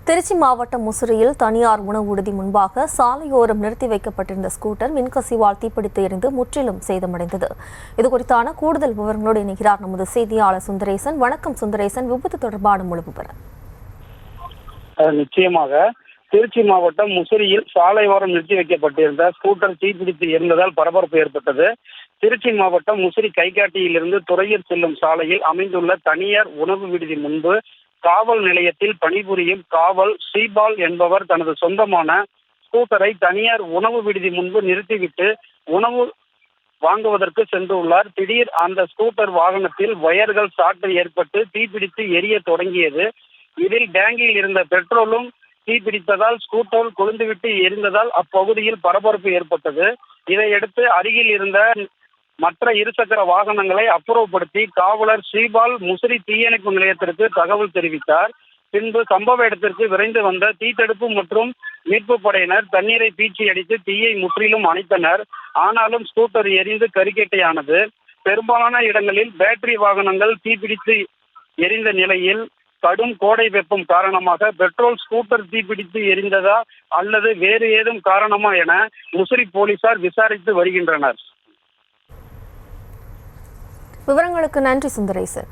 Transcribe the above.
திருச்சி மாவட்டம் முசிறியில் தனியார் உணவு விடுதி முன்பாக சாலையோரம் நிறுத்தி வைக்கப்பட்டிருந்த ஸ்கூட்டர் மின்கசிவால் தீப்பிடித்து எரிந்து முற்றிலும் சேதமடைந்தது. இதுகுறித்தான கூடுதல் விவரங்களோடு இணைகிறார் நமது செய்தியாளர் சுந்தரேசன். வணக்கம் சுந்தரேசன், விபத்து தொடர்பான முழு விவரம். நிச்சயமாக திருச்சி மாவட்டம் முசிறியில் சாலையோரம் நிறுத்தி வைக்கப்பட்டிருந்த ஸ்கூட்டர் தீப்பிடித்து எரிந்ததால் பரபரப்பு ஏற்பட்டது. திருச்சி மாவட்டம் முசிறி கைகாட்டியிலிருந்து துறையூர் செல்லும் சாலையில் அமைந்துள்ள தனியார் உணவு விடுதி முன்பு காவல் நிலையத்தில் பணிபுரியும் காவல் ஸ்ரீபால் என்பவர் தனது சொந்தமான ஸ்கூட்டரை தனியார் உணவு விடுதி முன்பு நிறுத்திவிட்டு உணவு வாங்குவதற்கு சென்றுள்ளார். திடீர் அந்த ஸ்கூட்டர் வாகனத்தில் வயர்கள் ஷார்ட் ஏற்பட்டு தீப்பிடித்து எரிய தொடங்கியது. இதில் டேங்கில் இருந்த பெட்ரோலும் தீப்பிடித்ததால் ஸ்கூட்டர் கொழுந்துவிட்டு எரிந்ததால் அப்பகுதியில் பரபரப்பு ஏற்பட்டது. இதையடுத்து அருகில் இருந்த மற்ற இருசக்கர வாகனங்களை அப்புறப்படுத்தி காவலர் ஸ்ரீபால் முசிறி தீயணைப்பு நிலையத்திற்கு தகவல் தெரிவித்தார். பின்பு சம்பவ இடத்திற்கு விரைந்து வந்த தீத்தடுப்பு மற்றும் மீட்பு படையினர் தண்ணீரை பீச்சி அடித்து தீயை முற்றிலும் அணைத்தனர். ஆனாலும் ஸ்கூட்டர் எரிந்து கரிக்கட்டையானது. பெரும்பாலான இடங்களில் பேட்டரி வாகனங்கள் தீப்பிடித்து எரிந்த நிலையில் கடும் கோடை வெப்பம் காரணமாக பெட்ரோல் ஸ்கூட்டர் தீப்பிடித்து எரிந்ததா அல்லது வேறு ஏதும் காரணமா என முசிறி போலீசார் விசாரித்து வருகின்றனர். விவரங்களுக்கு நன்றி சுந்தரேசன்.